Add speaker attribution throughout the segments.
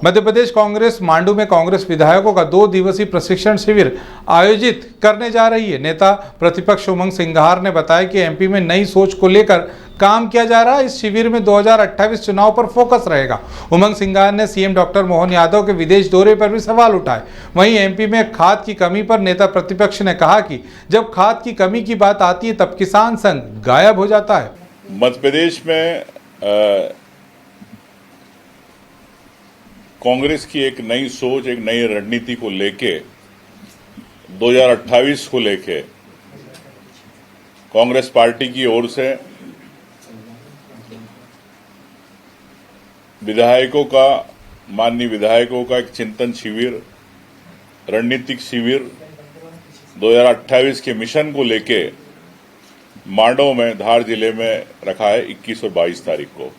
Speaker 1: मध्य प्रदेश कांग्रेस मांडू में कांग्रेस विधायकों का 2 दिवसीय प्रशिक्षण शिविर आयोजित करने जा रही है। नेता प्रतिपक्ष उमंग सिंघार ने बताया कि एमपी में नई सोच को लेकर काम किया जा रहा है। इस शिविर में 2028 चुनाव पर फोकस रहेगा। उमंग सिंघार ने सीएम डॉक्टर मोहन यादव के विदेश दौरे पर भी सवाल उठाए। वहीं एमपी में खाद की कमी पर नेता प्रतिपक्ष ने कहा कि जब खाद की कमी की बात आती है तब किसान संघ गायब हो जाता है।
Speaker 2: मध्य प्रदेश में कांग्रेस की एक नई सोच, एक नई रणनीति को लेके 2028 को लेके कांग्रेस पार्टी की ओर से माननीय विधायकों का एक चिंतन शिविर, रणनीतिक शिविर 2028 के मिशन को लेके मांडव में, धार जिले में रखा है 21 और 22 तारीख को।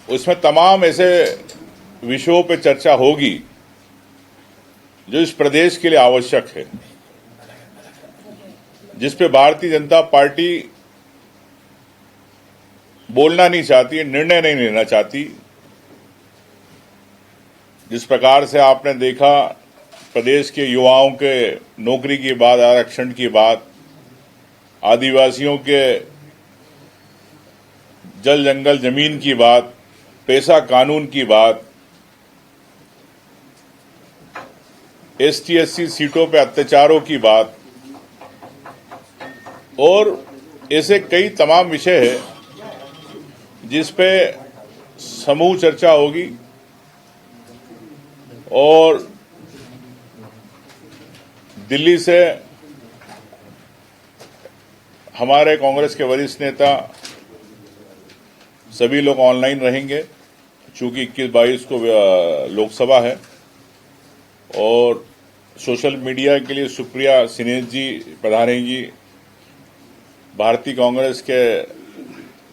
Speaker 2: उसमें तमाम ऐसे विषयों पर चर्चा होगी जो इस प्रदेश के लिए आवश्यक है, जिस पे भारतीय जनता पार्टी बोलना नहीं चाहती है, निर्णय नहीं लेना चाहती। जिस प्रकार से आपने देखा प्रदेश के युवाओं के नौकरी की बात, आरक्षण की बात, आदिवासियों के जल जंगल जमीन की बात, पैसा कानून की बात, एसटी एससी सीटों पे अत्याचारों की बात और ऐसे कई तमाम विषय है जिस पे समूह चर्चा होगी। और दिल्ली से हमारे कांग्रेस के वरिष्ठ नेता सभी लोग ऑनलाइन रहेंगे, चूंकि 21-22 को लोकसभा है। और सोशल मीडिया के लिए सुप्रिया सिनेज जी, प्रधानी जी, भारतीय कांग्रेस के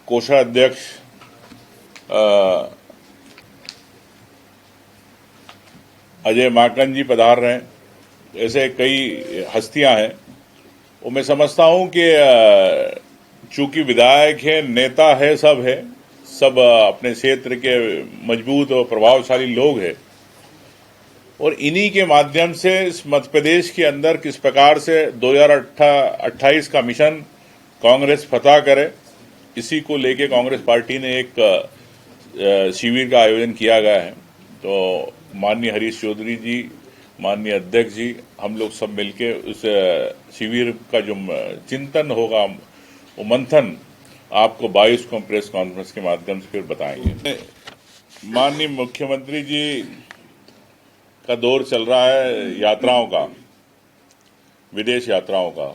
Speaker 2: कोषाध्यक्ष अजय माकन जी पधार रहे हैं। ऐसे कई हस्तियां हैं। और मैं समझता हूं कि चूंकि विधायक है, नेता है, सब अपने क्षेत्र के मजबूत और प्रभावशाली लोग हैं और इन्हीं के माध्यम से इस मध्य प्रदेश के अंदर किस प्रकार से 2028 का मिशन कांग्रेस फतह करे, इसी को लेके कांग्रेस पार्टी ने एक शिविर का आयोजन किया गया है। तो माननीय हरीश चौधरी जी, माननीय अध्यक्ष जी, हम लोग सब मिलके उस शिविर का जो चिंतन होगा, वो मंथन आपको 22 को प्रेस कॉन्फ्रेंस के माध्यम से फिर बताएंगे। माननीय मुख्यमंत्री जी का दौर चल रहा है यात्राओं का, विदेश यात्राओं का,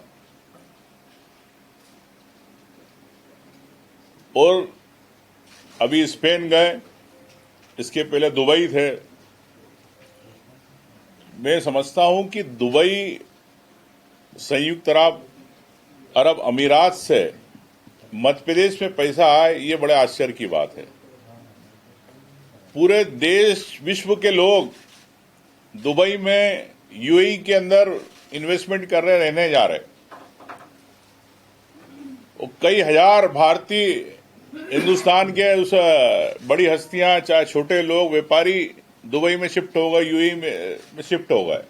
Speaker 2: और अभी स्पेन गए, इसके पहले दुबई थे। मैं समझता हूं कि दुबई, संयुक्त अरब अमीरात से मध्य प्रदेश में पैसा आए, ये बड़े आश्चर्य की बात है। पूरे देश, विश्व के लोग दुबई में, यूएई के अंदर इन्वेस्टमेंट कर रहे, रहने जा रहे। और कई हजार भारतीय, हिंदुस्तान के उस बड़ी हस्तियां, चाहे छोटे लोग, व्यापारी दुबई में शिफ्ट हो गए, यूएई में शिफ्ट हो गए।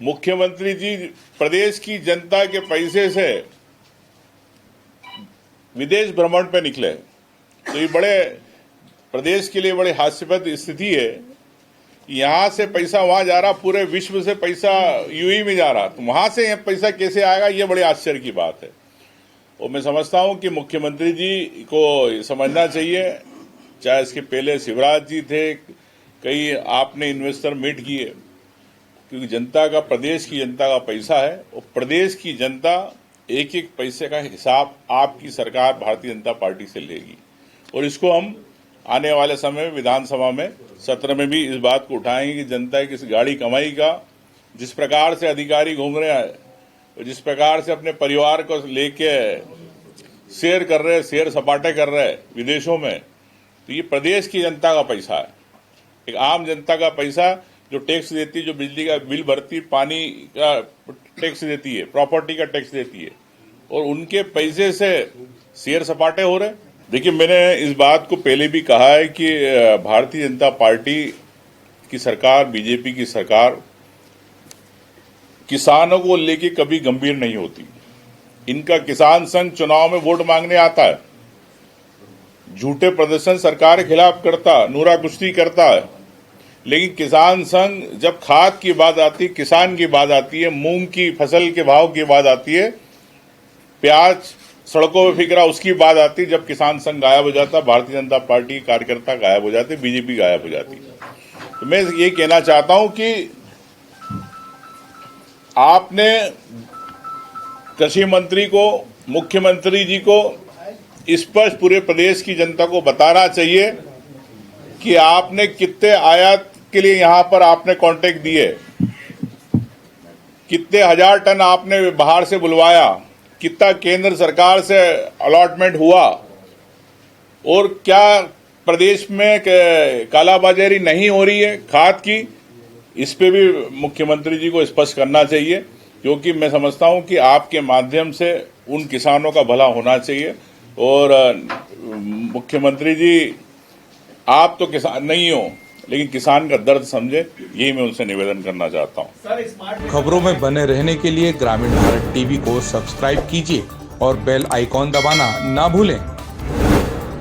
Speaker 2: मुख्यमंत्री जी प्रदेश की जनता के पैसे से विदेश भ्रमण पे निकले, तो ये बड़े प्रदेश के लिए बड़े हास्यास्पद स्थिति है। यहां से पैसा वहां जा रहा, पूरे विश्व से पैसा यूएई में जा रहा, तो वहां से पैसा कैसे आएगा, ये बड़े आश्चर्य की बात है। और मैं समझता हूं कि मुख्यमंत्री जी को समझना चाहिए, चाहे इसके पहले शिवराज जी थे, कई आपने इन्वेस्टर मीट किए, क्योंकि जनता का, प्रदेश की जनता का पैसा है और प्रदेश की जनता एक एक पैसे का हिसाब आपकी सरकार भारतीय जनता पार्टी से लेगी। और इसको हम आने वाले समय में विधानसभा में सत्र में भी इस बात को उठाएंगे कि जनता की इस गाड़ी कमाई का जिस प्रकार से अधिकारी घूम रहे हैं, जिस प्रकार से अपने परिवार को लेके शेयर कर रहे, शेयर सपाटे कर रहे विदेशों में, तो ये प्रदेश की जनता का पैसा है। एक आम जनता का पैसा जो टैक्स देती है, जो बिजली का बिल भरती, पानी का टैक्स देती है, प्रॉपर्टी का टैक्स देती है, और उनके पैसे से शेयर सपाटे हो रहे। देखिए, मैंने इस बात को पहले भी कहा है कि भारतीय जनता पार्टी की सरकार, बीजेपी की सरकार किसानों को लेके कभी गंभीर नहीं होती। इनका किसान संघ चुनाव में वोट मांगने आता है, झूठे प्रदर्शन सरकार के खिलाफ करता, नूरा कुश्ती करता है, लेकिन किसान संघ जब खाद की बात आती है, किसान की बात आती है, मूंग की फसल के भाव की बात आती है, प्याज सड़कों पर फिक रहा उसकी बात आती है, जब किसान संघ गायब हो जाता, भारतीय जनता पार्टी कार्यकर्ता गायब हो जाते, बीजेपी गायब हो जाती। तो मैं ये कहना चाहता हूं कि आपने कृषि मंत्री को, मुख्यमंत्री जी को स्पष्ट पूरे प्रदेश की जनता को बताना चाहिए कि आपने कितने आयात के लिए यहां पर आपने कॉन्ट्रैक्ट दिए, कितने हजार टन आपने बाहर से बुलवाया, कितना केंद्र सरकार से अलॉटमेंट हुआ, और क्या प्रदेश में कालाबाजारी नहीं हो रही है खाद की। इस पे भी मुख्यमंत्री जी को स्पष्ट करना चाहिए, क्योंकि मैं समझता हूं कि आपके माध्यम से उन किसानों का भला होना चाहिए। और मुख्यमंत्री जी, आप तो किसान नहीं हो, लेकिन किसान का दर्द समझे, यही मैं उनसे निवेदन करना चाहता हूं।
Speaker 1: खबरों में बने रहने के लिए ग्रामीण भारत टीवी को सब्सक्राइब कीजिए और बेल आइकॉन दबाना ना भूलें।